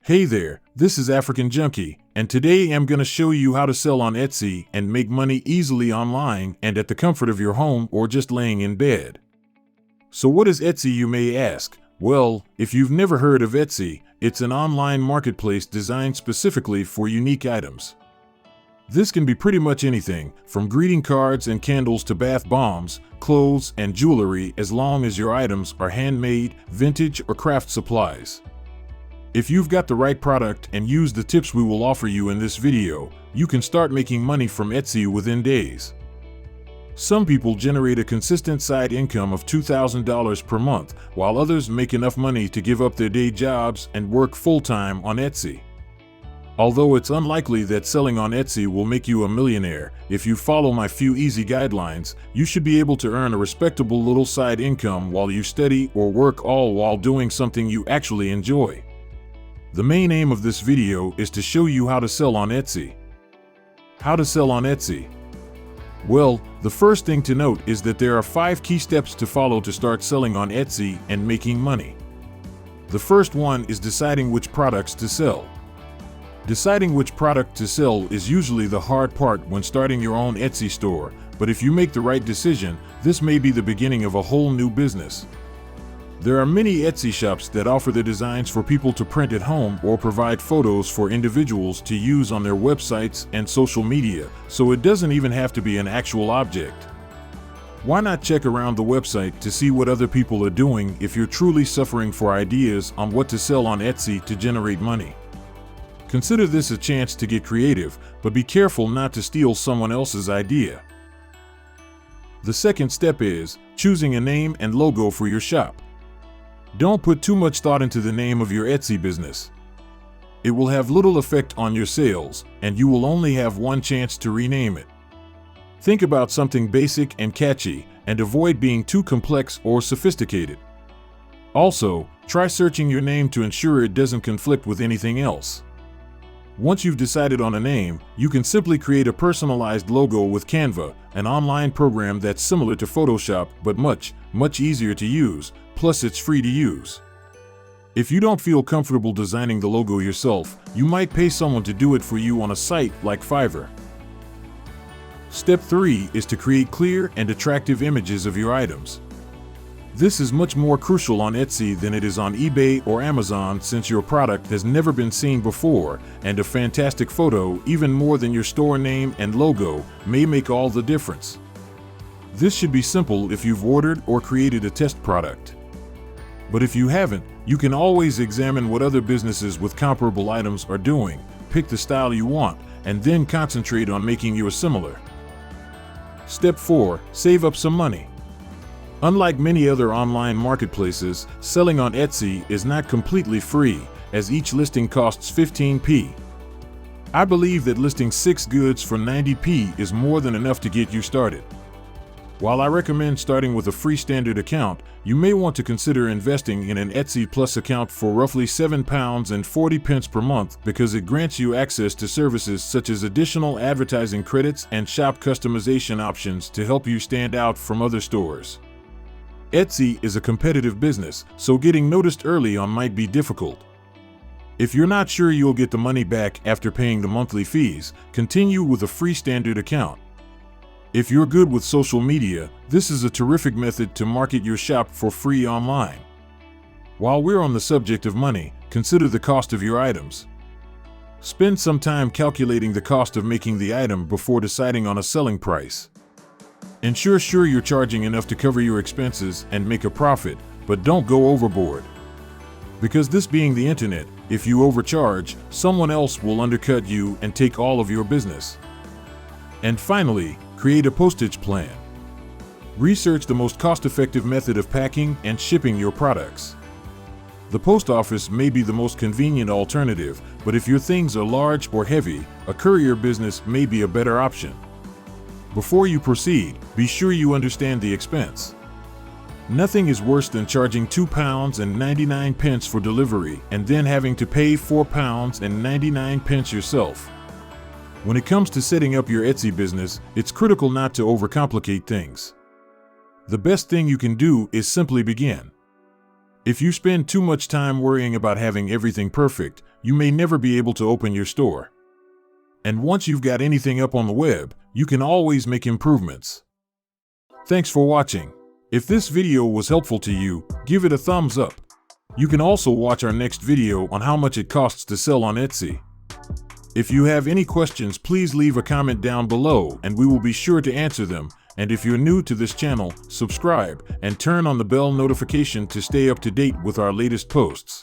Hey there, this is African Junkie, and today I'm going to show you how to sell on Etsy and make money easily online and at the comfort of your home or just laying in bed. So what is Etsy, you may ask? Well, if you've never heard of Etsy, it's an online marketplace designed specifically for unique items. This can be pretty much anything, from greeting cards and candles to bath bombs, clothes, and jewelry, as long as your items are handmade, vintage, or craft supplies. If you've got the right product and use the tips we will offer you in this video, you can start making money from Etsy within days. Some people generate a consistent side income of $2,000 per month, while others make enough money to give up their day jobs and work full-time on Etsy. Although it's unlikely that selling on Etsy will make you a millionaire, if you follow my few easy guidelines, you should be able to earn a respectable little side income while you study or work, all while doing something you actually enjoy. The main aim of this video is to show you how to sell on Etsy. How to sell on Etsy? Well, the first thing to note is that there are 5 key steps to follow to start selling on Etsy and making money. The first one is deciding which products to sell. Deciding which product to sell is usually the hard part when starting your own Etsy store, but if you make the right decision, this may be the beginning of a whole new business. There are many Etsy shops that offer the designs for people to print at home or provide photos for individuals to use on their websites and social media, so it doesn't even have to be an actual object. Why not check around the website to see what other people are doing if you're truly suffering for ideas on what to sell on Etsy to generate money? Consider this a chance to get creative, but be careful not to steal someone else's idea. The second step is choosing a name and logo for your shop. Don't put too much thought into the name of your Etsy business. It will have little effect on your sales, and you will only have one chance to rename it. Think about something basic and catchy, and avoid being too complex or sophisticated. Also, try searching your name to ensure it doesn't conflict with anything else. Once you've decided on a name, you can simply create a personalized logo with Canva, an online program that's similar to Photoshop but much easier to use, plus it's free to use. If you don't feel comfortable designing the logo yourself, you might pay someone to do it for you on a site like Fiverr. Step 3 is to create clear and attractive images of your items. This is much more crucial on Etsy than it is on eBay or Amazon, since your product has never been seen before, and a fantastic photo, even more than your store name and logo, may make all the difference. This should be simple if you've ordered or created a test product. But if you haven't, you can always examine what other businesses with comparable items are doing, pick the style you want, and then concentrate on making yours similar. Step 4, save up some money. Unlike many other online marketplaces, selling on Etsy is not completely free, as each listing costs 15p. I believe that listing 6 goods for 90p is more than enough to get you started. While I recommend starting with a free standard account, you may want to consider investing in an Etsy Plus account for roughly £7.40 per month, because it grants you access to services such as additional advertising credits and shop customization options to help you stand out from other stores. Etsy is a competitive business, so getting noticed early on might be difficult. If you're not sure you'll get the money back after paying the monthly fees, continue with a free standard account. If you're good with social media, this is a terrific method to market your shop for free online. While we're on the subject of money, consider the cost of your items. Spend some time calculating the cost of making the item before deciding on a selling price. Ensure you're charging enough to cover your expenses and make a profit, but don't go overboard. Because this being the internet, if you overcharge, someone else will undercut you and take all of your business. And finally, create a postage plan. Research the most cost-effective method of packing and shipping your products. The post office may be the most convenient alternative, but if your things are large or heavy, a courier business may be a better option. Before you proceed, be sure you understand the expense. Nothing is worse than charging £2.99 for delivery and then having to pay £4.99 yourself. When it comes to setting up your Etsy business, it's critical not to overcomplicate things. The best thing you can do is simply begin. If you spend too much time worrying about having everything perfect, you may never be able to open your store. And once you've got anything up on the web, you can always make improvements. Thanks for watching. If this video was helpful to you, give it a thumbs up. You can also watch our next video on how much it costs to sell on Etsy. If you have any questions, please leave a comment down below and we will be sure to answer them. And if you're new to this channel, subscribe and turn on the bell notification to stay up to date with our latest posts.